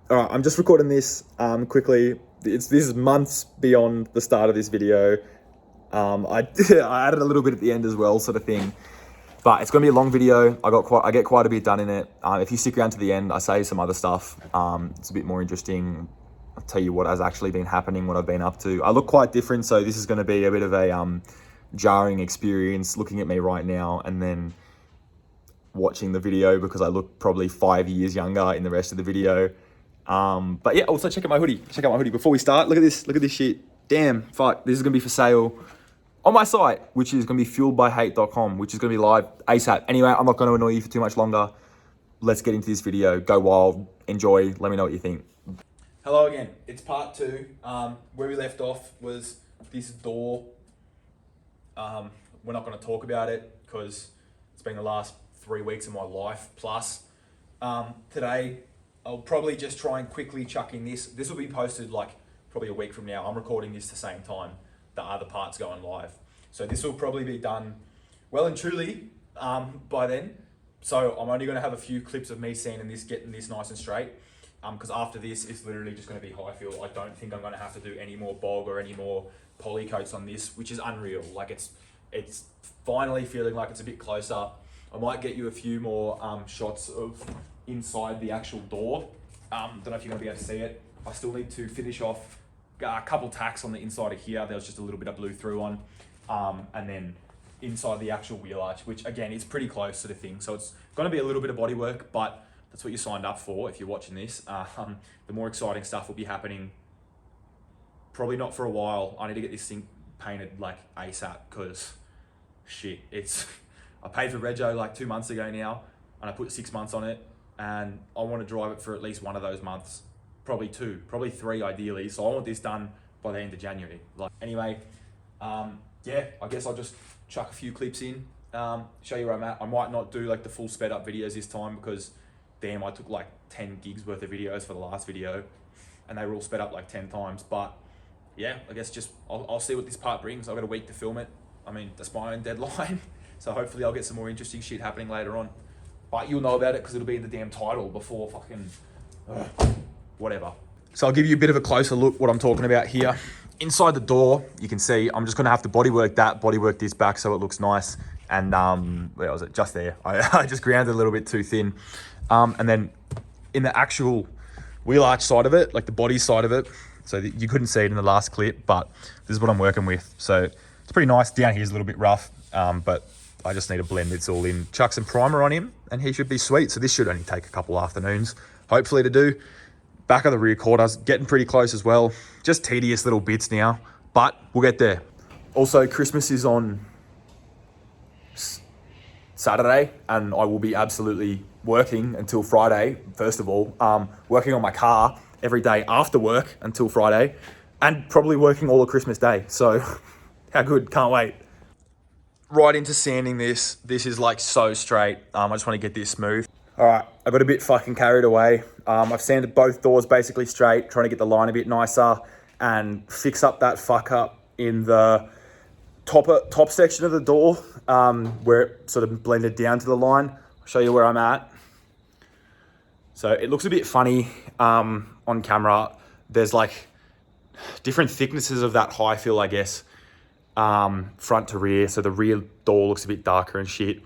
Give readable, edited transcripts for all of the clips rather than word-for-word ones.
All right, I'm just recording this quickly. This is months beyond the start of this video. I I added a little bit at the end as well, sort of thing. But it's going to be a long video. I get quite a bit done in it. If you stick around to the end, I say some other stuff. It's a bit more interesting. I'll tell you what has actually been happening, what I've been up to. I look quite different, so this is going to be a bit of a jarring experience looking at me right now and then watching the video because I look probably 5 years younger in the rest of the video. But yeah, also check out my hoodie. Check out my hoodie. Before we start, look at this. Look at this shit. Damn, fuck. This is going to be for sale on my site, which is going to be fueledbyhate.com, which is going to be live ASAP. Anyway, I'm not going to annoy you for too much longer. Let's get into this video. Go wild. Enjoy. Let me know what you think. Hello again. It's part 2. Where we left off was this door. We're not going to talk about it because it's been the last 3 weeks of my life plus. Today, I'll probably just try and quickly chuck in this. This will be posted like probably a week from now. I'm recording this the same time the other part's going live. So this will probably be done well and truly by then. So I'm only going to have a few clips of me sanding this, getting this nice and straight. Because after this, it's literally just going to be high fill. I don't think I'm going to have to do any more bog or any more poly coats on this, which is unreal. Like it's finally feeling like it's a bit closer. I might get you a few more shots of inside the actual door. Don't know if you're going to be able to see it. I still need to finish off a couple tacks on the inside of here. There was just a little bit of blew through on. And then inside the actual wheel arch, which again, is pretty close to the thing. So it's going to be a little bit of body work, but that's what you signed up for if you're watching this. The more exciting stuff will be happening probably not for a while. I need to get this thing painted like ASAP because shit, I paid for Rego like 2 months ago now and I put 6 months on it and I want to drive it for at least one of those months. Probably 2, probably 3 ideally. So I want this done by the end of January. Anyway, yeah, I guess I'll just chuck a few clips in, show you where I'm at. I might not do like the full sped up videos this time because damn, I took like 10 gigs worth of videos for the last video and they were all sped up like 10 times. But yeah, I guess just, I'll see what this part brings. I've got a week to film it. I mean, that's my own deadline. So hopefully I'll get some more interesting shit happening later on. But you'll know about it because it'll be in the damn title before fucking, whatever. So I'll give you a bit of a closer look what I'm talking about here. Inside the door, you can see I'm just gonna have to bodywork this back so it looks nice. And where was it? Just there. I just grounded a little bit too thin. And then in the actual wheel arch side of it, like the body side of it, so you couldn't see it in the last clip, but this is what I'm working with. So it's pretty nice. Down here is a little bit rough, but I just need to blend this all in. Chuck some primer on him and he should be sweet. So this should only take a couple afternoons, hopefully, to do. Back of the rear quarters, getting pretty close as well. Just tedious little bits now, but we'll get there. Also, Christmas is on Saturday and I will be absolutely working until Friday, first of all. Working on my car every day after work until Friday and probably working all of Christmas Day. So how good, can't wait. Right into sanding this. This is like so straight. I just want to get this smooth. All right, I got a bit fucking carried away. I've sanded both doors basically straight, trying to get the line a bit nicer and fix up that fuck up in the top section of the door where it sort of blended down to the line. I'll show you where I'm at. So it looks a bit funny on camera. There's like different thicknesses of that high fill, I guess, front to rear. So the rear door looks a bit darker and shit.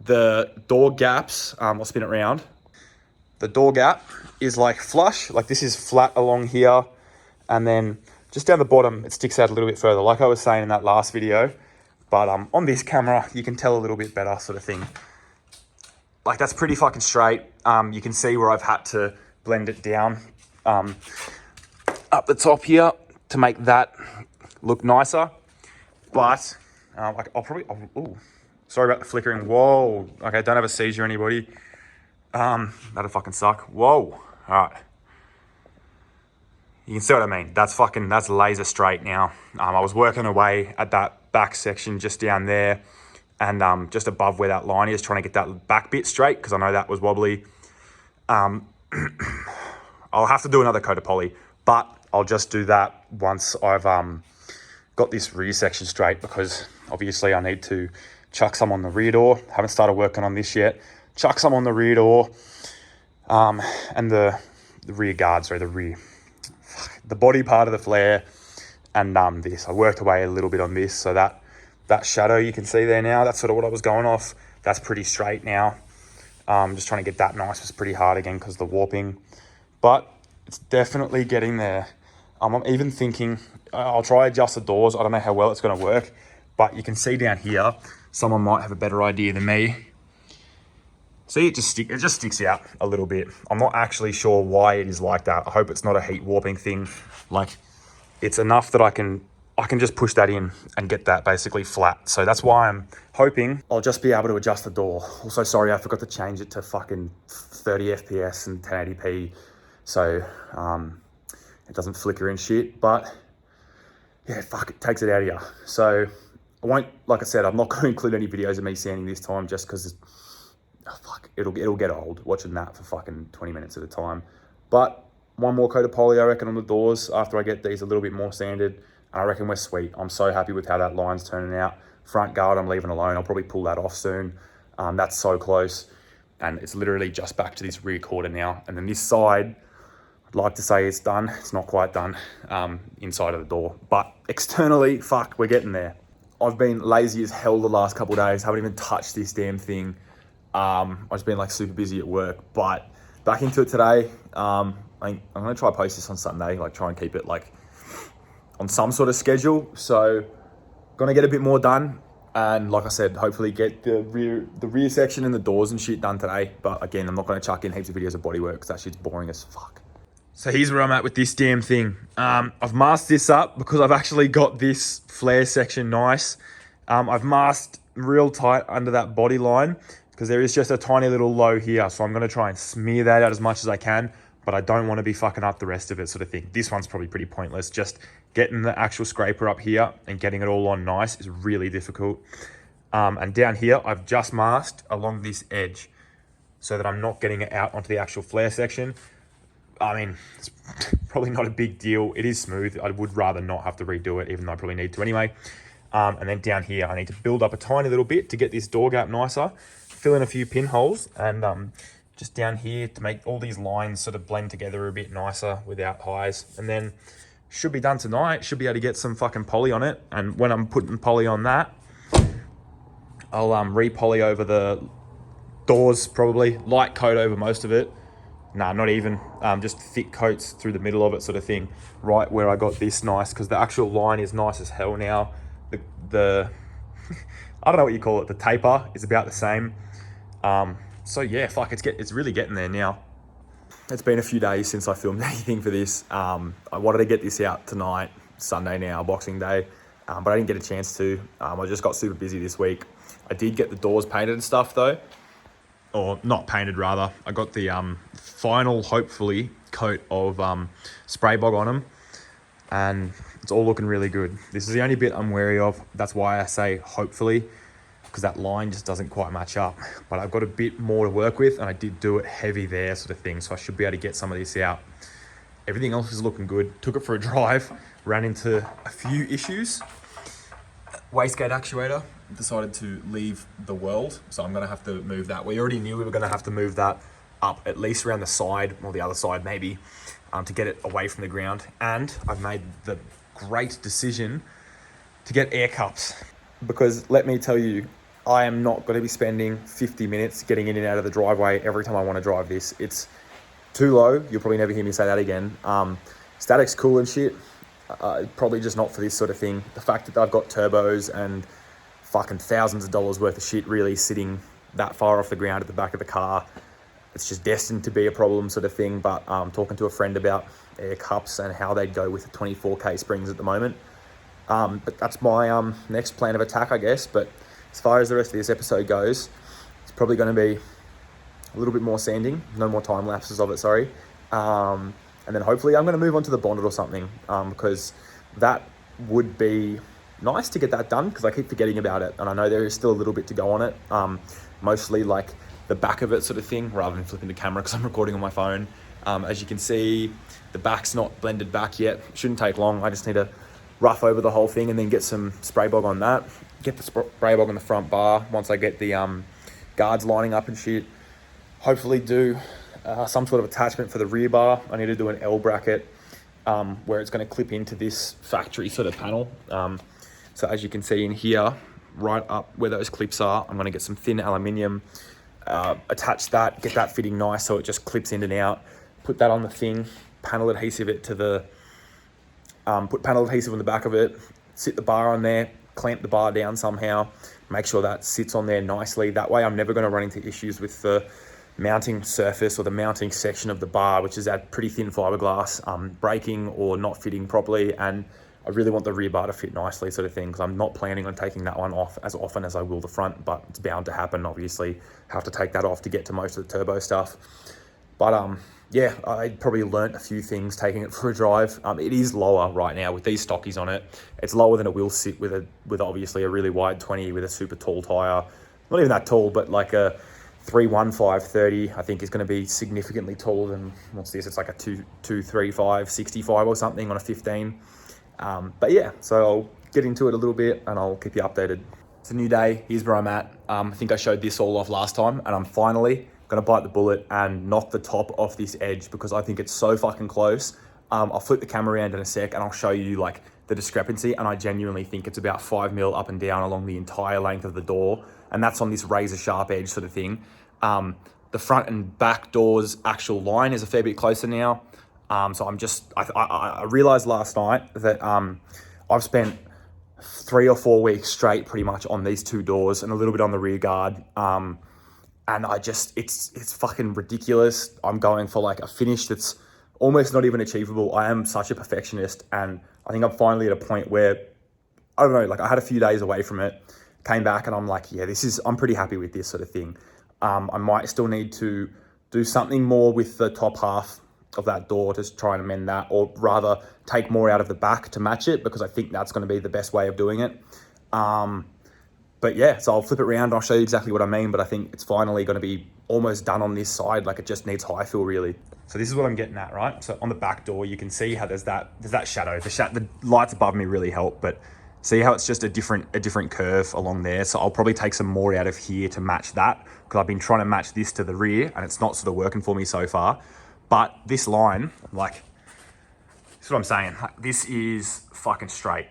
The door gaps, I'll spin it around. The door gap is like flush, like this is flat along here. And then just down the bottom, it sticks out a little bit further, like I was saying in that last video. But on this camera, you can tell a little bit better sort of thing. Like that's pretty fucking straight. You can see where I've had to blend it down up the top here to make that look nicer. But ooh, sorry about the flickering. Whoa. Okay, don't have a seizure, anybody. That'd fucking suck. Whoa. All right. You can see what I mean. That's laser straight now. I was working away at that back section just down there and just above where that line is, trying to get that back bit straight because I know that was wobbly. I'll have to do another coat of poly, but I'll just do that once I've got this rear section straight because obviously I need to chuck some on the rear door. Haven't started working on this yet. Chuck some on the rear door and the rear guard, sorry, the body part of the flare, and this. I worked away a little bit on this, so that shadow you can see there now, that's sort of what I was going off. That's pretty straight now. Just trying to get that nice. It's pretty hard again because of the warping, but it's definitely getting there. I'm even thinking I'll try adjust the doors. I don't know how well it's going to work, but you can see down here, someone might have a better idea than me. See, it just sticks out a little bit. I'm not actually sure why it is like that. I hope it's not a heat warping thing. Like, it's enough that I can just push that in and get that basically flat. So that's why I'm hoping I'll just be able to adjust the door. Also, sorry, I forgot to change it to fucking 30 FPS and 1080p. So it doesn't flicker and shit, but yeah, fuck, it takes it out of you. So I won't, like I said, I'm not going to include any videos of me sanding this time just because it'll get old watching that for fucking 20 minutes at a time. But one more coat of poly, I reckon, on the doors after I get these a little bit more sanded. And I reckon we're sweet. I'm so happy with how that line's turning out. Front guard, I'm leaving alone. I'll probably pull that off soon. That's so close. And it's literally just back to this rear quarter now. And then this side, I'd like to say it's done. It's not quite done inside of the door. But externally, fuck, we're getting there. I've been lazy as hell the last couple of days. Haven't even touched this damn thing. I've just been like super busy at work. But back into it today. I'm going to try to post this on Sunday. Like, try and keep it like on some sort of schedule. So gonna get a bit more done, and like I said, hopefully get the rear section and the doors and shit done today. But again, I'm not gonna chuck in heaps of videos of bodywork because that shit's boring as fuck. So here's where I'm at with this damn thing. I've masked this up because I've actually got this flare section nice. I've masked real tight under that body line because there is just a tiny little low here. So I'm gonna try and smear that out as much as I can, but I don't want to be fucking up the rest of it, sort of thing. This one's probably pretty pointless. Just getting the actual scraper up here and getting it all on nice is really difficult. And down here, I've just masked along this edge so that I'm not getting it out onto the actual flare section. I mean, it's probably not a big deal. It is smooth. I would rather not have to redo it, even though I probably need to anyway. And then down here, I need to build up a tiny little bit to get this door gap nicer, fill in a few pinholes, and just down here to make all these lines sort of blend together a bit nicer without highs. And then should be done tonight. Should be able to get some fucking poly on it. And when I'm putting poly on that, I'll re-poly over the doors, probably. Light coat over most of it. Nah, not even. Just thick coats through the middle of it, sort of thing. Right where I got this nice, because the actual line is nice as hell now. The I don't know what you call it. The taper is about the same. So yeah, fuck, it's really getting there now. It's been a few days since I filmed anything for this. I wanted to get this out tonight, Sunday now, Boxing Day, but I didn't get a chance to. I just got super busy this week. I did get the doors painted and stuff though. Or not painted, rather. I got the final, hopefully, coat of spray bog on them. And it's all looking really good. This is the only bit I'm wary of. That's why I say hopefully, because that line just doesn't quite match up. But I've got a bit more to work with, and I did do it heavy there, sort of thing. So I should be able to get some of this out. Everything else is looking good. Took it for a drive, ran into a few issues. Wastegate actuator decided to leave the world, so I'm gonna have to move that. We already knew we were gonna have to move that up at least around the side, or the other side maybe, to get it away from the ground. And I've made the great decision to get air cups, because let me tell you, I am not going to be spending 50 minutes getting in and out of the driveway every time I want to drive this. It's too low. You'll probably never hear me say that again. Static's cool and shit. Probably just not for this sort of thing. The fact that I've got turbos and fucking thousands of dollars worth of shit really sitting that far off the ground at the back of the car, it's just destined to be a problem sort of thing. But talking to a friend about air cups and how they'd go with the 24K springs at the moment. But that's my next plan of attack, I guess. But as far as the rest of this episode goes, it's probably going to be a little bit more sanding, no more time lapses of it, sorry. And then hopefully I'm going to move on to the bonnet or something, because that would be nice to get that done, because I keep forgetting about it. And I know there is still a little bit to go on it, mostly like the back of it sort of thing, rather than flipping the camera because I'm recording on my phone. As you can see, the back's not blended back yet. Shouldn't take long. I just need to rough over the whole thing and then get some spray bog on that. Get the spray bog on the front bar once I get the guards lining up and shit. Hopefully do some sort of attachment for the rear bar. I need to do an L bracket where it's going to clip into this factory sort of panel. So as you can see in here, right up where those clips are, I'm going to get some thin aluminium, attach that, get that fitting nice so it just clips in and out. Put that on the thing, panel adhesive it to the, put panel adhesive on the back of it, sit the bar on there, clamp the bar down somehow, make sure that sits on there nicely. That way I'm never going to run into issues with the mounting surface or the mounting section of the bar, which is that pretty thin fiberglass, breaking or not fitting properly. And I really want the rear bar to fit nicely sort of thing, because I'm not planning on taking that one off as often as I will the front, but it's bound to happen. Obviously have to take that off to get to most of the turbo stuff. But yeah, I probably learnt a few things taking it for a drive. It is lower right now with these stockies on it. It's lower than it will sit with obviously a really wide 20 with a super tall tire. Not even that tall, but like a 315/30, I think is going to be significantly taller than, what's this? It's like a 235 65 or something on a 15. But yeah, so I'll get into it a little bit and I'll keep you updated. It's a new day. Here's where I'm at. I think I showed this all off last time, and I'm finally gonna bite the bullet and knock the top off this edge because I think it's so fucking close. I'll flip the camera around in a sec and I'll show you like the discrepancy, and I genuinely think it's about 5 mil up and down along the entire length of the door, and that's on this razor sharp edge sort of thing. The front and back door's actual line is a fair bit closer now. So I realized last night that I've spent 3 or 4 weeks straight pretty much on these two doors and a little bit on the rear guard. And it's fucking ridiculous. I'm going for like a finish that's almost not even achievable. I am such a perfectionist, and I think I'm finally at a point where, I don't know, like I had a few days away from it, came back and I'm like, yeah, I'm pretty happy with this sort of thing. I might still need to do something more with the top half of that door to try and amend that, or rather take more out of the back to match it, because I think that's going to be the best way of doing it. But yeah, so I'll flip it around and I'll show you exactly what I mean, but I think it's finally going to be almost done on this side. Like it just needs high fill really. So this is what I'm getting at, right? So on the back door, you can see how there's that shadow. The lights above me really help, but see how it's just a different curve along there. So I'll probably take some more out of here to match that, because I've been trying to match this to the rear and it's not sort of working for me so far. But this line, like, this is what I'm saying. Like, this is fucking straight.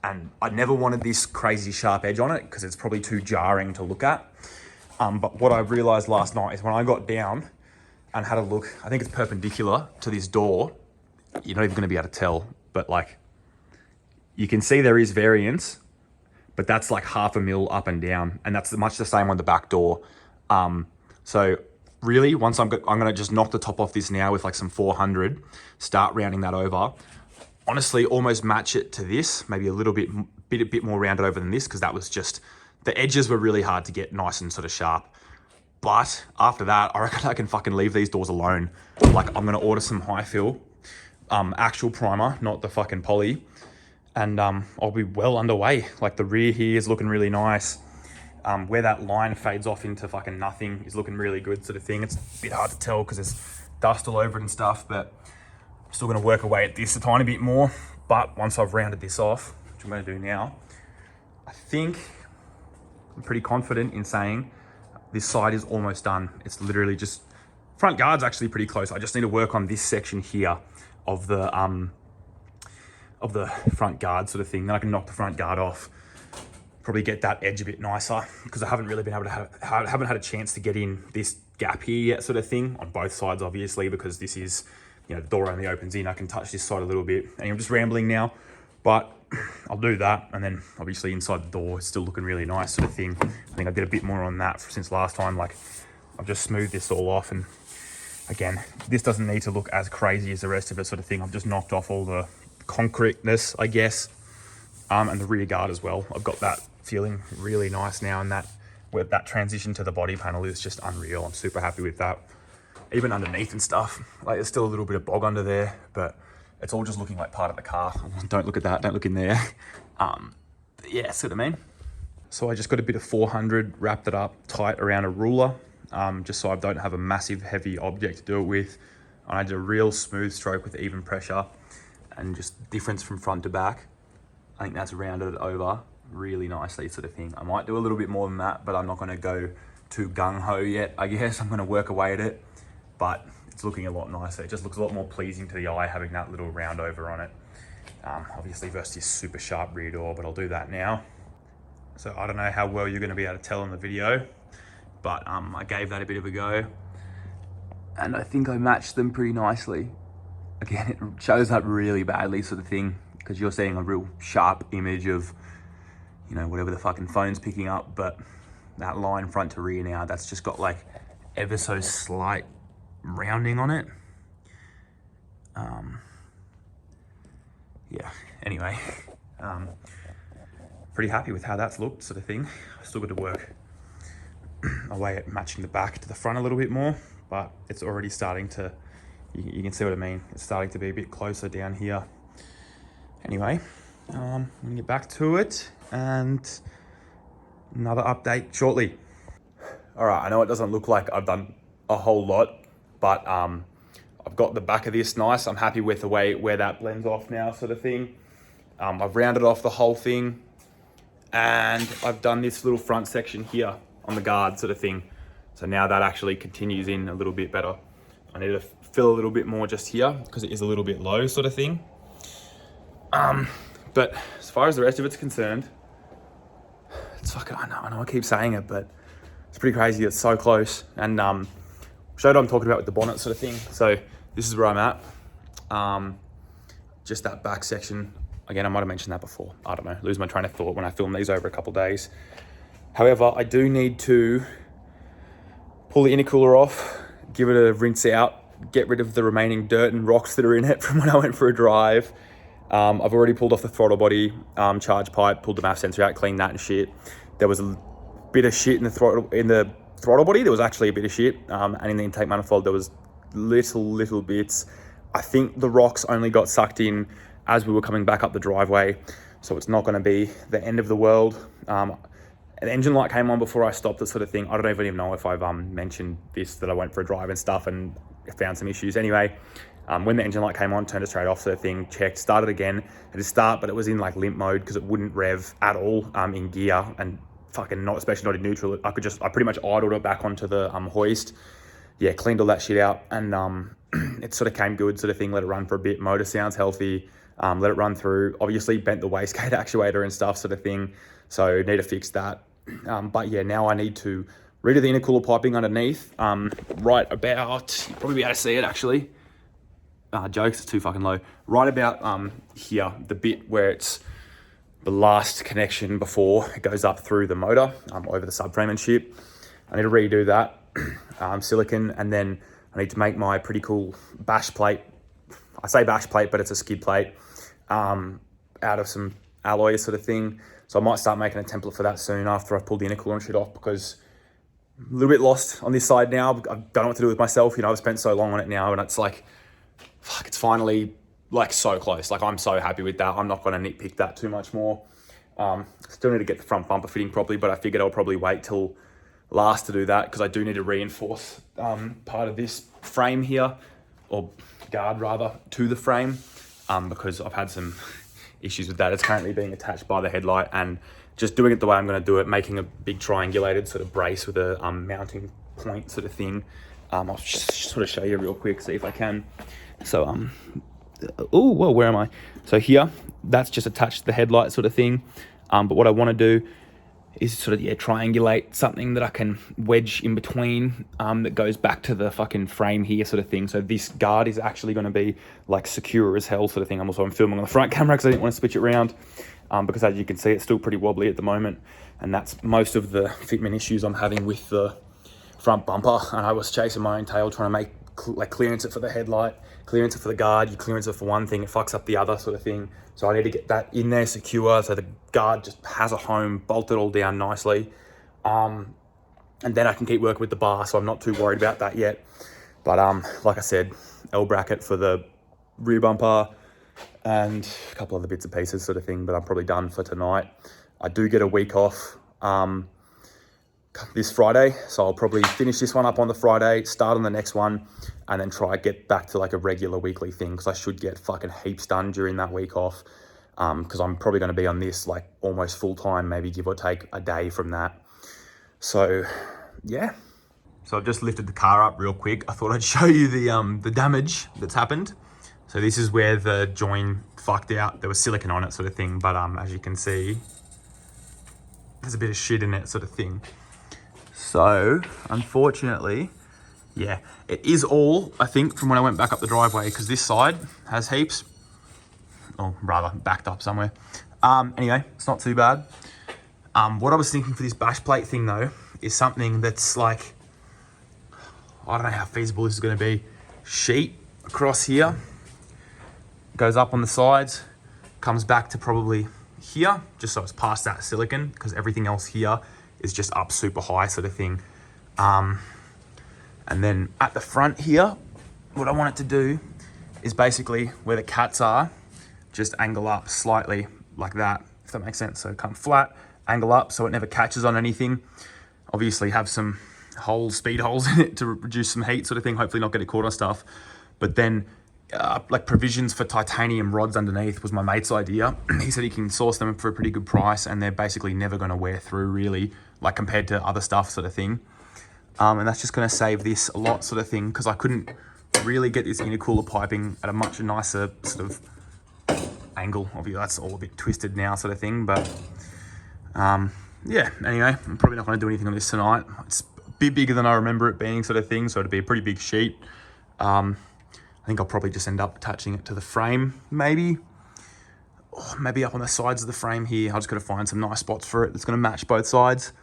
And I never wanted this crazy sharp edge on it because it's probably too jarring to look at. But what I realized last night is when I got down and had a look, I think it's perpendicular to this door. You're not even gonna be able to tell, but like, you can see there is variance, but that's like 0.5 mil up and down. And that's much the same on the back door. So really, once I'm gonna just knock the top off this now with like some 400, start rounding that over. Honestly, almost match it to this, maybe a little bit more rounded over than this, because that was just, the edges were really hard to get nice and sort of sharp. But after that, I reckon I can fucking leave these doors alone. Like I'm gonna order some high fill, actual primer, not the fucking poly, and I'll be well underway. Like the rear here is looking really nice. Where that line fades off into fucking nothing is looking really good sort of thing. It's a bit hard to tell because there's dust all over it and stuff, but I'm still gonna work away at this a tiny bit more. But once I've rounded this off, which I'm gonna do now, I think I'm pretty confident in saying this side is almost done. It's literally just, front guard's actually pretty close. I just need to work on this section here of the front guard sort of thing. Then I can knock the front guard off. Probably get that edge a bit nicer, because I haven't really been able to haven't had a chance to get in this gap here yet sort of thing, on both sides obviously, because this is, you know, the door only opens in. I can touch this side a little bit, and I'm just rambling now, but I'll do that. And then obviously inside the door, it's still looking really nice sort of thing. I think I did a bit more on that since last time. Like I've just smoothed this all off, and again, this doesn't need to look as crazy as the rest of it sort of thing. I've just knocked off all the concreteness, I guess, and the rear guard as well. I've got that feeling really nice now, and that transition to the body panel is just unreal. I'm super happy with that. Even underneath and stuff, like there's still a little bit of bog under there, but it's all just looking like part of the car. Don't look at that, don't look in there. Yeah, see what I mean? So I just got a bit of 400, wrapped it up tight around a ruler, just so I don't have a massive heavy object to do it with. And I did a real smooth stroke with even pressure, and just difference from front to back. I think that's rounded it over really nicely sort of thing. I might do a little bit more than that, but I'm not gonna go too gung-ho yet, I guess. I'm gonna work away at it. but it's looking a lot nicer. It just looks a lot more pleasing to the eye having that little round over on it. Obviously versus this super sharp rear door, but I'll do that now. So I don't know how well you're going to be able to tell in the video, but I gave that a bit of a go, and I think I matched them pretty nicely. Again, it shows up really badly sort of thing, because you're seeing a real sharp image of, you know, whatever the fucking phone's picking up, but that line front to rear now, that's just got like ever so slight rounding on it. Yeah, anyway, pretty happy with how that's looked sort of thing. Still got to work away at matching the back to the front a little bit more, but it's already starting to, you can see what I mean. It's starting to be a bit closer down here. Anyway, I'm gonna get back to it and another update shortly. All right, I know it doesn't look like I've done a whole lot, but I've got the back of this nice. I'm happy with the way where that blends off now sort of thing. I've rounded off the whole thing, and I've done this little front section here on the guard sort of thing. So now that actually continues in a little bit better. I need to fill a little bit more just here because it is a little bit low sort of thing. But as far as the rest of it's concerned, it's fucking, I know I keep saying it, but it's pretty crazy. It's so close. And showed what I'm talking about with the bonnet sort of thing. So this is where I'm at. Just that back section. Again, I might have mentioned that before. I don't know, lose my train of thought when I film these over a couple of days. However, I do need to pull the intercooler off, give it a rinse out, get rid of the remaining dirt and rocks that are in it from when I went for a drive. I've already pulled off the throttle body charge pipe, pulled the MAF sensor out, cleaned that and shit. There was a bit of shit in the throttle body. There was actually a bit of shit, and in the intake manifold there was little bits. I think the rocks only got sucked in as we were coming back up the driveway, so it's not going to be the end of the world. An engine light came on before I stopped, that sort of thing. I don't even know if I've mentioned this, that I went for a drive and stuff and found some issues. Anyway, when the engine light came on, turned it straight off, sort of thing, checked, started again. It did start, but it was in like limp mode because it wouldn't rev at all in gear, and fucking not, especially not in neutral. I pretty much idled it back onto the hoist. Yeah, cleaned all that shit out, and it sort of came good sort of thing. Let it run for a bit. Motor sounds healthy. Let it run through. Obviously bent the wastegate actuator and stuff sort of thing. So need to fix that. But yeah, now I need to redo the intercooler piping underneath. Right about, you'll probably be able to see it actually. Jokes, it's too fucking low. Right about here, the bit where it's the last connection before it goes up through the motor, over the subframe and shit. I need to redo that, silicon, and then I need to make my pretty cool bash plate. I say bash plate, but it's a skid plate, out of some alloy sort of thing. So I might start making a template for that soon after I've pulled the intercooler and shit off, because I'm a little bit lost on this side now. I don't know what to do with myself. You know, I've spent so long on it now, and it's like, fuck, it's finally like so close. Like, I'm so happy with that. I'm not going to nitpick that too much more. Still need to get the front bumper fitting properly, but I figured I'll probably wait till last to do that, because I do need to reinforce part of this frame here, or guard rather, to the frame, because I've had some issues with that. It's currently being attached by the headlight, and just doing it the way I'm going to do it, making a big triangulated sort of brace with a mounting point sort of thing. I'll just sort of show you real quick, see if I can. So oh, well, where am I? So here, that's just attached to the headlight sort of thing. But what I want to do is sort of, yeah, triangulate something that I can wedge in between, that goes back to the fucking frame here sort of thing. So this guard is actually going to be like secure as hell sort of thing. I'm filming on the front camera because I didn't want to switch it around, because as you can see, it's still pretty wobbly at the moment. And that's most of the fitment issues I'm having with the front bumper. And I was chasing my own tail trying to make clearance it for the headlight, clearance it for the guard. You clearance it for one thing, it fucks up the other sort of thing. So I need to get that in there secure, so the guard just has a home, bolt it all down nicely. And then I can keep working with the bar, so I'm not too worried about that yet. But like I said, L bracket for the rear bumper and a couple other bits and pieces sort of thing, but I'm probably done for tonight. I do get a week off this Friday, so I'll probably finish this one up on the Friday, start on the next one, and then try get back to like a regular weekly thing, because I should get fucking heaps done during that week off, because I'm probably going to be on this like almost full time, maybe give or take a day from that. So yeah, So I've just lifted the car up real quick. I thought I'd show you the damage that's happened. So this is where the join fucked out. There was silicone on it sort of thing, but as you can see, there's a bit of shit in it sort of thing. So unfortunately, yeah, it is all, I think, from when I went back up the driveway, because this side has heaps, or rather backed up somewhere. Anyway, it's not too bad. What I was thinking for this bash plate thing though, is something that's like, I don't know how feasible this is going to be. Sheet across here, goes up on the sides, comes back to probably here, just so it's past that silicon, because everything else here is just up super high sort of thing. And then at the front here, what I want it to do is basically where the cats are, just angle up slightly like that, if that makes sense. So come flat, angle up so it never catches on anything. Obviously have some holes, speed holes in it to reduce some heat sort of thing, hopefully not get it caught on stuff. But then like provisions for titanium rods underneath was my mate's idea. He said he can source them for a pretty good price and they're basically never going to wear through really, like compared to other stuff sort of thing. And that's just going to save this a lot sort of thing, because I couldn't really get this intercooler piping at a much nicer sort of angle. Obviously that's all a bit twisted now sort of thing, but yeah, anyway, I'm probably not going to do anything on this tonight. It's a bit bigger than I remember it being sort of thing, so it'd be a pretty big sheet. I think I'll probably just end up attaching it to the frame, maybe. Or maybe up on the sides of the frame here. I just got to find some nice spots for it that's going to match both sides.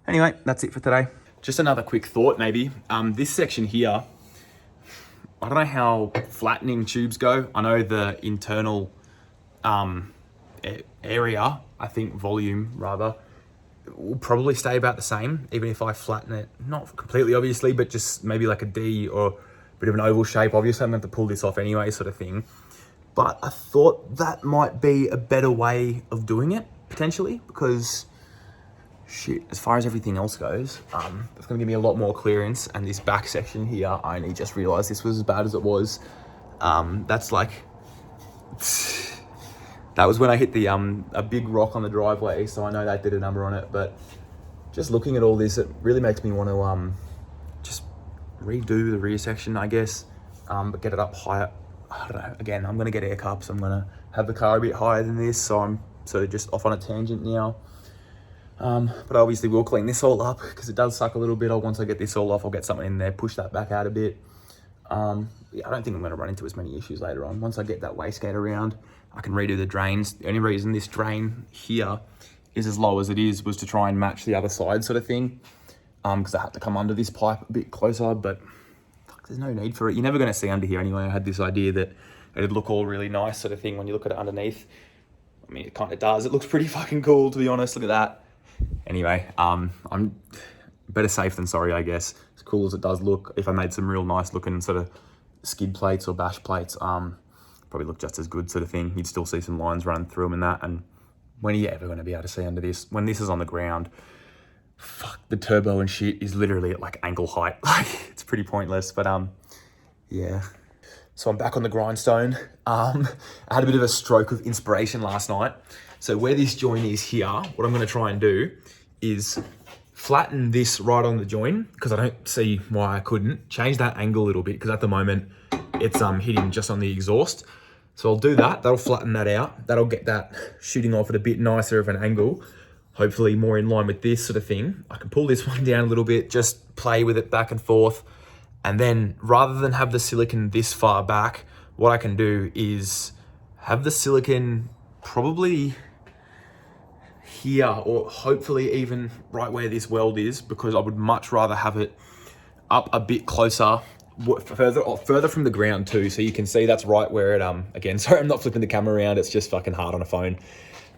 Anyway, that's it for today. Just another quick thought maybe. This section here, I don't know how flattening tubes go. I know the internal area, I think volume rather, will probably stay about the same, even if I flatten it, not completely obviously, but just maybe like a D or a bit of an oval shape. Obviously I'm going to have to pull this off anyway sort of thing. But I thought that might be a better way of doing it, potentially, because shit, as far as everything else goes, it's going to give me a lot more clearance. And this back section here, I only just realized this was as bad as it was. That's like, that was when I hit the a big rock on the driveway, so I know that did a number on it. But just looking at all this, it really makes me want to just redo the rear section, I guess, but get it up higher. I don't know, again, I'm going to get air cups. I'm going to have the car a bit higher than this, so I'm sort of just off on a tangent now. But obviously we'll clean this all up because it does suck a little bit. Once I get this all off, I'll get something in there, push that back out a bit. Yeah, I don't think I'm going to run into as many issues later on. Once I get that wastegate around, I can redo the drains. The only reason this drain here is as low as it is was to try and match the other side sort of thing. Because I had to come under this pipe a bit closer, but fuck, there's no need for it. You're never going to see under here anyway. I had this idea that it'd look all really nice sort of thing when you look at it underneath. I mean, it kind of does. It looks pretty fucking cool, to be honest. Look at that. Anyway, I'm better safe than sorry, I guess. As cool as it does look, if I made some real nice looking sort of skid plates or bash plates, probably look just as good sort of thing. You'd still see some lines running through them and that. And when are you ever going to be able to see under this? When this is on the ground, fuck, the turbo and shit is literally at like ankle height. Like, it's pretty pointless, but yeah. So I'm back on the grindstone. I had a bit of a stroke of inspiration last night. So where this joint is here, what I'm going to try and do is flatten this right on the joint, because I don't see why I couldn't. Change that angle a little bit, because at the moment it's hitting just on the exhaust. So I'll do that. That'll flatten that out. That'll get that shooting off at a bit nicer of an angle. Hopefully more in line with this sort of thing. I can pull this one down a little bit, just play with it back and forth. And then rather than have the silicon this far back, what I can do is have the silicon probably here, or hopefully even right where this weld is, because I would much rather have it up a bit closer, further from the ground too. So you can see that's right where it, again, sorry, I'm not flipping the camera around. It's just fucking hard on a phone.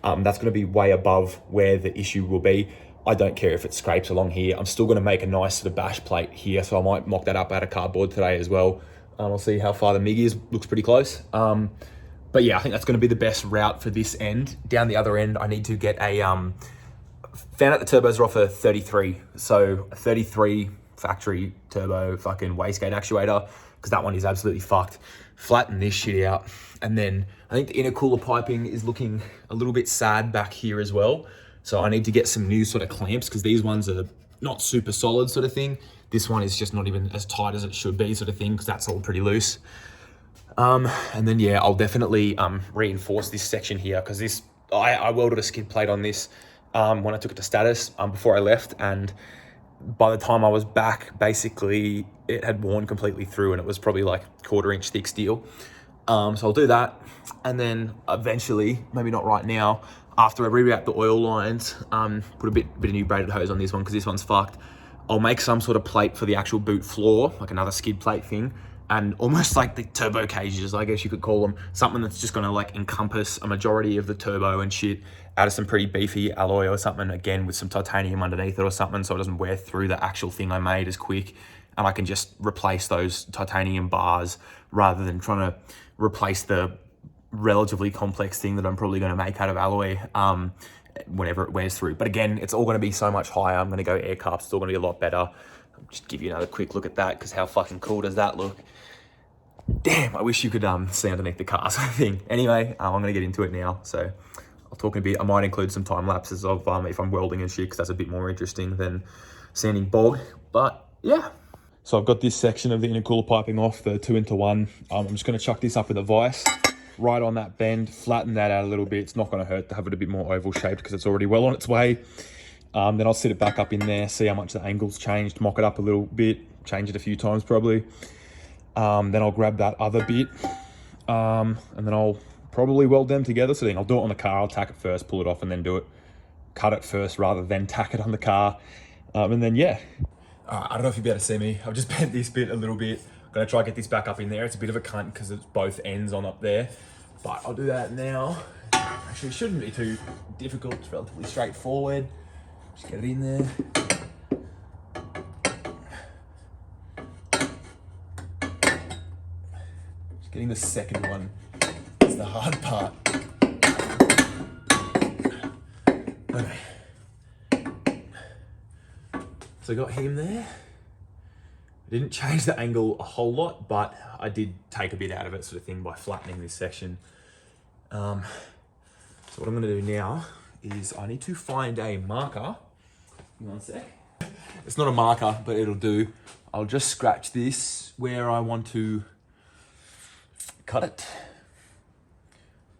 That's gonna be way above where the issue will be. I don't care if it scrapes along here. I'm still gonna make a nice sort of bash plate here. So I might mock that up out of cardboard today as well. I'll see how far the MIG is, looks pretty close. But yeah, I think that's gonna be the best route for this end. Down the other end, I need to get a, found out the turbos are off a 33. So a 33 factory turbo fucking wastegate actuator, because that one is absolutely fucked. Flatten this shit out. And then I think the intercooler piping is looking a little bit sad back here as well. So I need to get some new sort of clamps, because these ones are not super solid sort of thing. This one is just not even as tight as it should be, sort of thing, because that's all pretty loose. And then yeah, I'll definitely reinforce this section here, because this I welded a skid plate on this when I took it to status before I left, and by the time I was back, basically it had worn completely through, and it was probably like 1/4 inch thick steel. So I'll do that, and then eventually, maybe not right now, after I reroute the oil lines, put a bit of new braided hose on this one because this one's fucked. I'll make some sort of plate for the actual boot floor, like another skid plate thing, and almost like the turbo cages, I guess you could call them, something that's just gonna like encompass a majority of the turbo and shit, out of some pretty beefy alloy or something, again with some titanium underneath it or something, so it doesn't wear through the actual thing I made as quick, and I can just replace those titanium bars rather than trying to replace the relatively complex thing that I'm probably going to make out of alloy whenever it wears through. But again, it's all going to be so much higher. I'm going to go air cups. It's all going to be a lot better. I'll just give you another quick look at that, because how fucking cool does that look? Damn, I wish you could see underneath the car sort of thing. Anyway, I'm going to get into it now. So I'll talk a bit. I might include some time lapses of if I'm welding and shit, because that's a bit more interesting than sanding bog. But yeah. So I've got this section of the intercooler piping off, the 2-into-1. I'm just going to chuck this up with a vise right on that bend, flatten that out a little bit. It's not going to hurt to have it a bit more oval shaped because it's already well on its way. Then I'll sit it back up in there, see how much the angle's changed, mock it up a little bit, change it a few times probably. Then I'll grab that other bit, and then I'll probably weld them together. So then I'll do it on the car, I'll tack it first, pull it off, and then do it. Cut it first rather than tack it on the car. And then yeah. I don't know if you'll be able to see me. I've just bent this bit a little bit. I'm gonna try to get this back up in there. It's a bit of a cunt because it's both ends on up there, but I'll do that now. Actually, it shouldn't be too difficult. It's relatively straightforward. Just get it in there. Just getting the second one is the hard part. Okay. So I got him there. I didn't change the angle a whole lot, but I did take a bit out of it sort of thing by flattening this section. So what I'm gonna do now is I need to find a marker. Give me one sec. It's not a marker, but it'll do. I'll just scratch this where I want to cut it.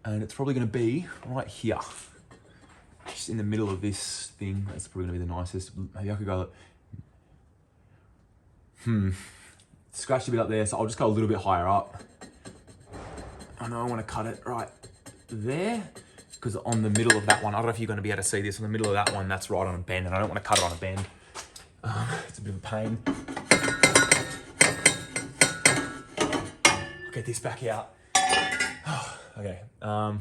And it's probably gonna be right here. Just in the middle of this thing. That's probably gonna be the nicest. Maybe I could go scratched a bit up there, so I'll just go a little bit higher up. I know I want to cut it right there, because on the middle of that one, I don't know if you're going to be able to see this, on the middle of that one, that's right on a bend, and I don't want to cut it on a bend. It's a bit of a pain. I'll get this back out. Okay, I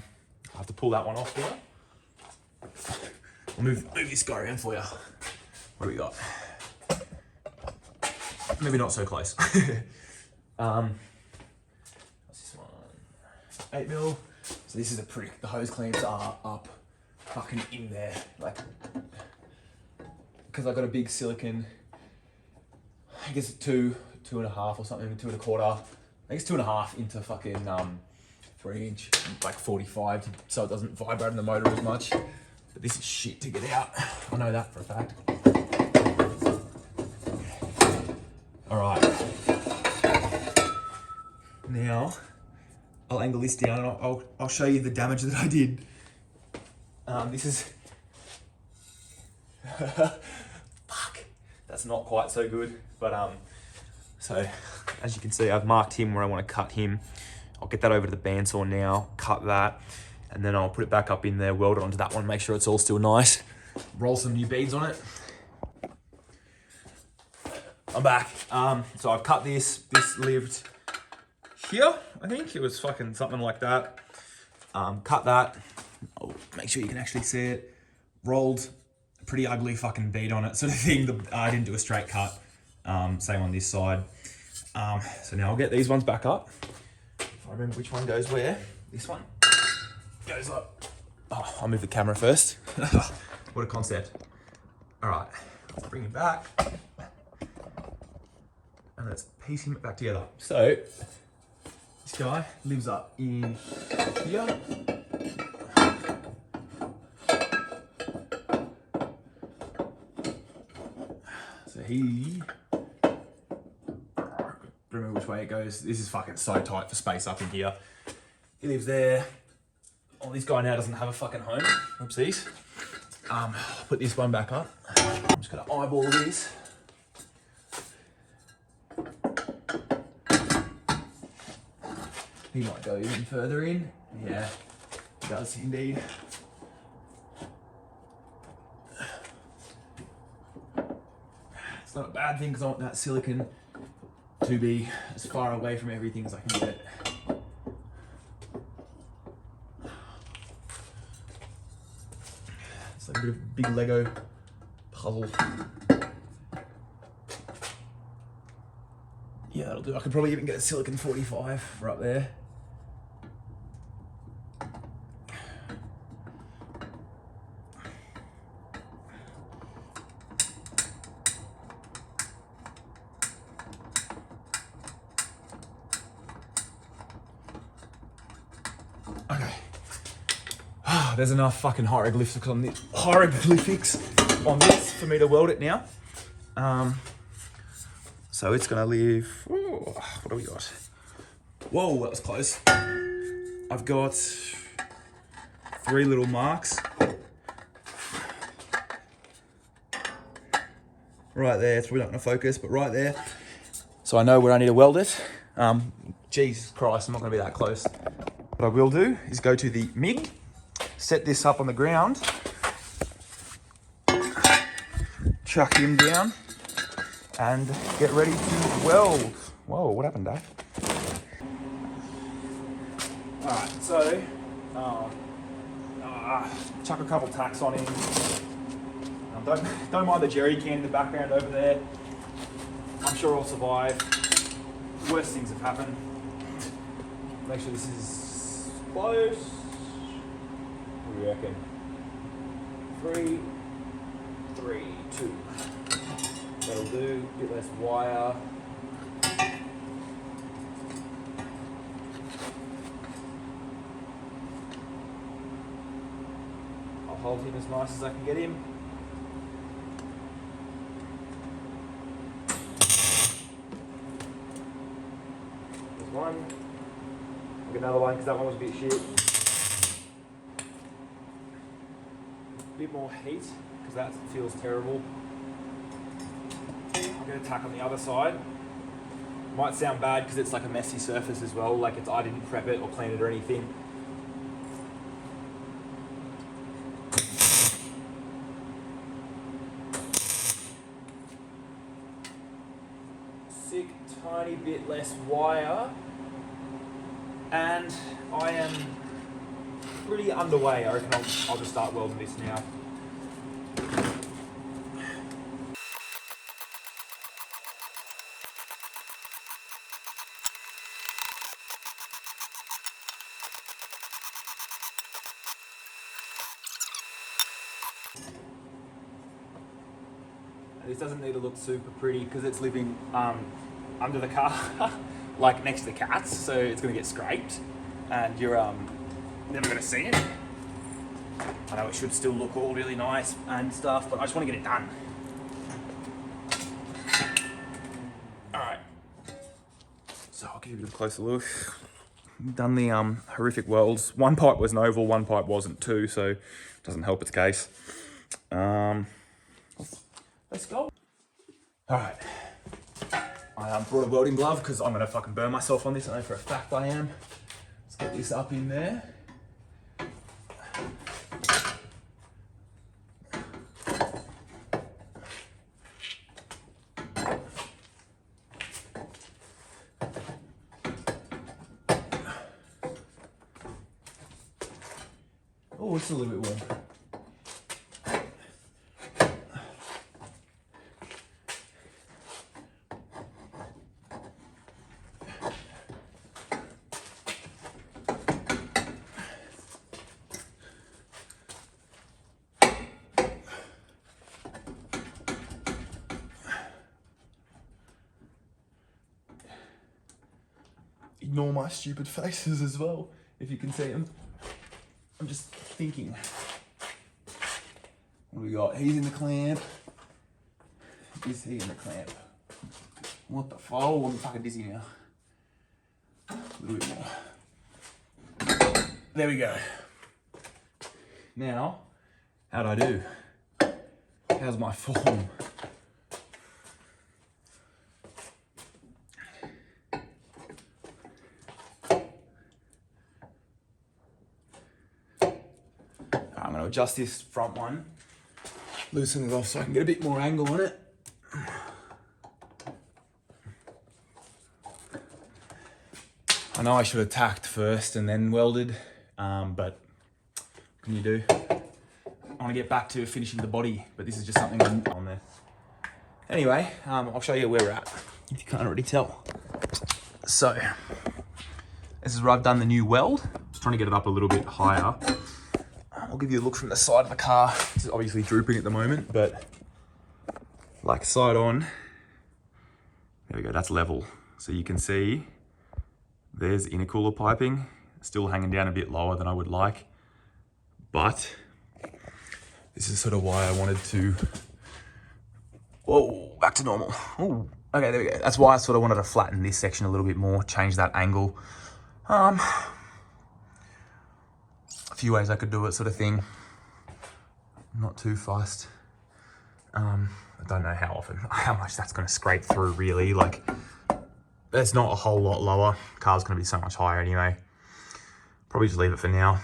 have to pull that one off here. I'll move this guy around for you. What do we got? Maybe not so close. What's this one? 8mm. So this is the hose clamps are up fucking in there. Like, because I got a big silicon, I guess 2.5 or something, 2.25. I think it's 2.5 into fucking 3-inch, like 45, so it doesn't vibrate in the motor as much. But this is shit to get out. I know that for a fact. All right. Now, I'll angle this down and I'll show you the damage that I did. This is... Fuck. That's not quite so good. But, so, as you can see, I've marked him where I want to cut him. I'll get that over to the bandsaw now, cut that, and then I'll put it back up in there, weld it onto that one, make sure it's all still nice. Roll some new beads on it. I'm back. So I've cut this. This lived here, I think. It was fucking something like that. Cut that. I'll make sure you can actually see it. Rolled a pretty ugly fucking bead on it, sort of thing. I didn't do a straight cut. Same on this side. So now I'll get these ones back up. If I remember which one goes where. This one goes up. Oh, I'll move the camera first. What a concept. All right, let's bring it back. And let's piece him back together. So, this guy lives up in here. So he don't remember which way it goes. This is fucking so tight for space up in here. He lives there. Oh, this guy now doesn't have a fucking home. Oopsies. I'll put this one back up. I'm just gonna eyeball this. He might go even further in. Yeah, he does indeed. It's not a bad thing because I want that silicon to be as far away from everything as I can get. It's like a bit of a big Lego puzzle. Yeah, that'll do. I could probably even get a silicon 45 for up there. Okay. There's enough fucking hieroglyphics on this for me to weld it now. So it's gonna leave. Ooh, what do we got? Whoa, that was close. I've got 3 little marks right there. It's probably not gonna focus, but right there. So I know where I need to weld it. Jesus Christ, I'm not gonna be that close. What I will do is go to the MIG, set this up on the ground, chuck him down, and get ready to weld. Whoa, what happened, Dave? Alright, so chuck a couple tacks on him. Don't mind the jerry can in the background over there. I'm sure I'll survive. Worst things have happened. Make sure this is close. What do you reckon? 3, 2. That'll do. A bit less wire. I'll hold him as nice as I can get him. There's one. I'll get another one because that one was a bit shit. A bit more heat because that feels terrible. I'm going to tack on the other side. Might sound bad because it's like a messy surface as well, like I didn't prep it or clean it or anything. Sick, tiny bit less wire, and I am pretty underway. I reckon I'll just start welding this now. This doesn't need to look super pretty because it's living under the car, like next to the cats, so it's going to get scraped and you're never going to see it. I know it should still look all really nice and stuff, but I just want to get it done. Alright, so I'll give you a bit of a closer look. Done the horrific welds. One pipe was an oval, one pipe wasn't too, so it doesn't help its case. Let's go. Alright. I brought a welding glove because I'm going to fucking burn myself on this. I know for a fact I am. Let's get this up in there. Oh, it's a little bit warm. Ignore my stupid faces as well, if you can see them. I'm just thinking. What do we got? He's in the clamp. Is he in the clamp? What the fuck? Oh, I'm fucking dizzy now. A little bit more. There we go. Now, how'd I do? How's my form? I'm going to adjust this front one, loosen it off so I can get a bit more angle on it. I know I should have tacked first and then welded, but what can you do? I want to get back to finishing the body, but this is just something on there. Anyway, I'll show you where we're at, if you can't already tell. So, this is where I've done the new weld. Just trying to get it up a little bit higher. I'll give you a look from the side of the car. It's obviously drooping at the moment, but like side on, there we go, that's level. So you can see there's intercooler piping, still hanging down a bit lower than I would like, but this is sort of why I wanted to, whoa, back to normal. Oh, okay, there we go. That's why I sort of wanted to flatten this section a little bit more, change that angle. A few ways I could do it, sort of thing. Not too fast. I don't know how much that's going to scrape through really. Like, it's not a whole lot lower. Car's going to be so much higher anyway. Probably just leave it for now.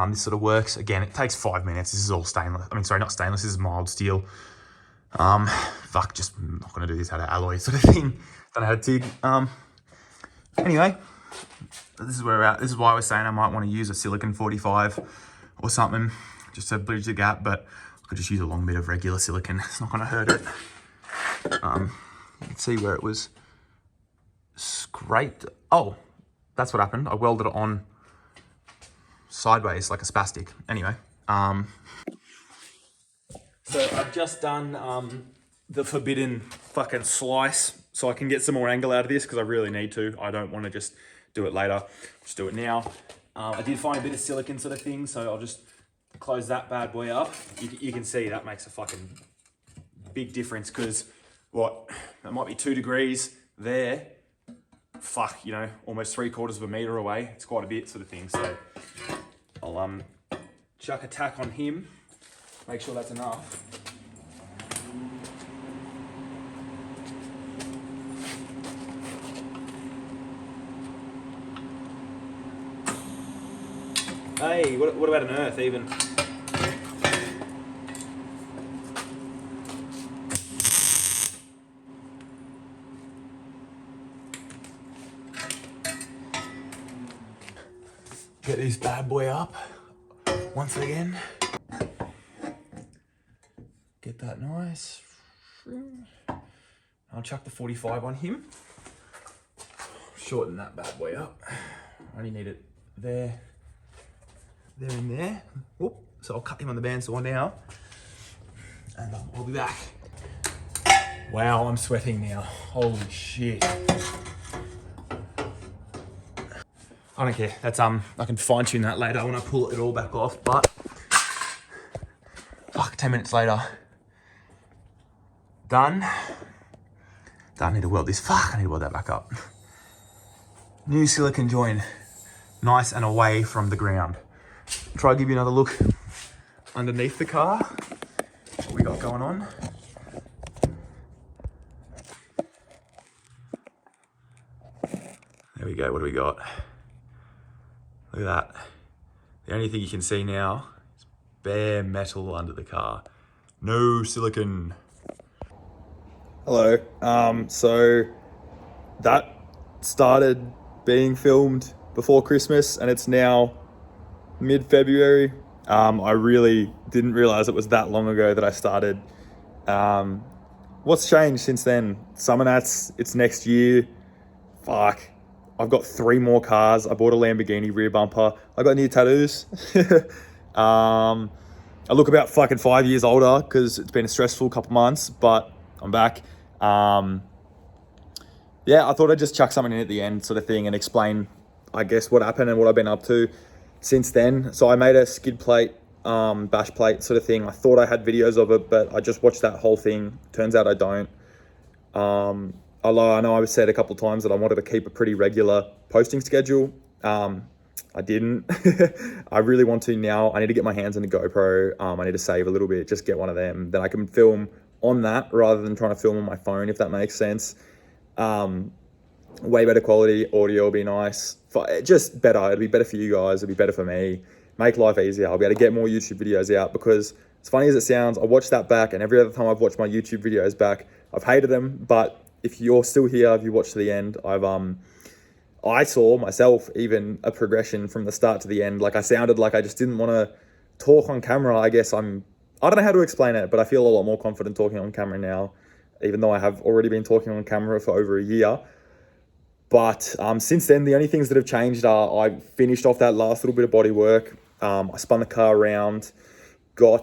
This sort of works. Again, it takes 5 minutes. This is all stainless. I mean, sorry, not stainless. This is mild steel. Fuck, just not going to do this out of alloy sort of thing. Don't know how to TIG. Anyway, this is where we're at. This is why I was saying I might want to use a silicon 45 or something just to bridge the gap, but I could just use a long bit of regular silicon. It's not going to hurt it. You can see where it was scraped. Oh, that's what happened. I welded it on sideways like a spastic. Anyway, so I've just done the forbidden fucking slice so I can get some more angle out of this because I really need to. I don't want to just do it later, just do it now. I did find a bit of silicon sort of thing, so I'll just close that bad boy up. You can see that makes a fucking big difference because what, that might be 2 degrees there. Fuck, you know, almost 3/4 of a meter away. It's quite a bit sort of thing. So I'll chuck a tack on him, make sure that's enough. Hey, what about an earth even? Get this bad boy up once again. Get that nice. I'll chuck the 45 on him. Shorten that bad boy up. I only need it there. There and there. Whoop. So I'll cut him on the bandsaw now. And I'll be back. Wow, I'm sweating now. Holy shit. I don't care. That's I can fine tune that later when I pull it all back off, but fuck, 10 minutes later. Done. Don't need to weld this. Fuck, I need to weld that back up. New silicon joint. Nice and away from the ground. Try to give you another look underneath the car. What we got going on. There we go, what do we got? Look at that. The only thing you can see now is bare metal under the car. No silicon. Hello. So that started being filmed before Christmas and it's now mid-February. I really didn't realize it was that long ago that I started. What's changed since then? Summer Nats, it's next year. Fuck. I've got 3 more cars. I bought a Lamborghini rear bumper. I got new tattoos. I look about fucking 5 years older because it's been a stressful couple months, but I'm back. Yeah, I thought I'd just chuck something in at the end sort of thing and explain, I guess, what happened and what I've been up to since then. So I made a skid plate, bash plate sort of thing. I thought I had videos of it, but I just watched that whole thing. Turns out I don't. although I know I've said a couple of times that I wanted to keep a pretty regular posting schedule. I didn't. I really want to now. I need to get my hands on a GoPro. I need to save a little bit, just get one of them. Then I can film on that rather than trying to film on my phone, if that makes sense. Way better quality, audio will be nice. Just better. It'll be better for you guys. It'll be better for me. Make life easier. I'll be able to get more YouTube videos out, because as funny as it sounds, I watched that back, and every other time I've watched my YouTube videos back, I've hated them. But if you're still here, if you watched to the end, I saw myself even a progression from the start to the end. Like, I sounded like I just didn't want to talk on camera. I guess I don't know how to explain it, but I feel a lot more confident talking on camera now, even though I have already been talking on camera for over a year. But since then, the only things that have changed are I finished off that last little bit of body work. I spun the car around, I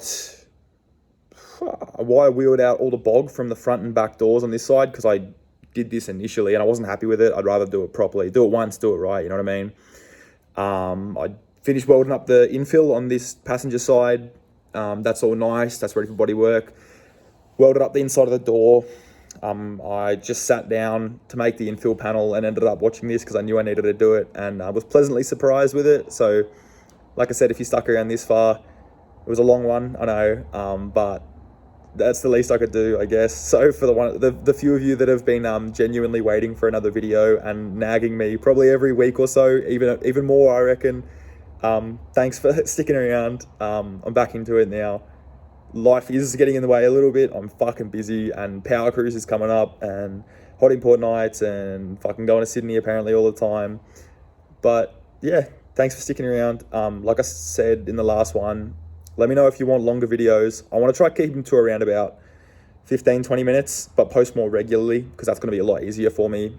wire wheeled out all the bog from the front and back doors on this side, because I did this initially and I wasn't happy with it. I'd rather do it properly. Do it once, do it right, you know what I mean? I finished welding up the infill on this passenger side. That's all nice. That's ready for body work. Welded up the inside of the door. I just sat down to make the infill panel and ended up watching this because I knew I needed to do it, and I was pleasantly surprised with it. So, like I said, if you stuck around this far, it was a long one, I know, but that's the least I could do, I guess. So for the few of you that have been genuinely waiting for another video and nagging me probably every week or so, even more, I reckon, thanks for sticking around. I'm back into it now. Life is getting in the way a little bit. I'm fucking busy, and Power Cruise is coming up, and hot import nights, and fucking going to Sydney apparently all the time. But yeah, thanks for sticking around. Like I said in the last one, let me know if you want longer videos. I want to try keep them to around about 15-20 minutes, but post more regularly, because that's going to be a lot easier for me.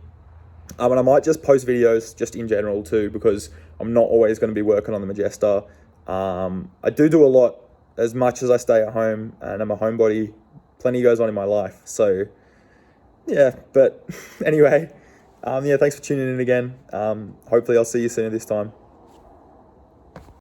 And I might just post videos just in general too, because I'm not always going to be working on the Majesta. I do a lot. As much as I stay at home and I'm a homebody, plenty goes on in my life. So yeah, but anyway, yeah, thanks for tuning in again. Hopefully I'll see you soon this time.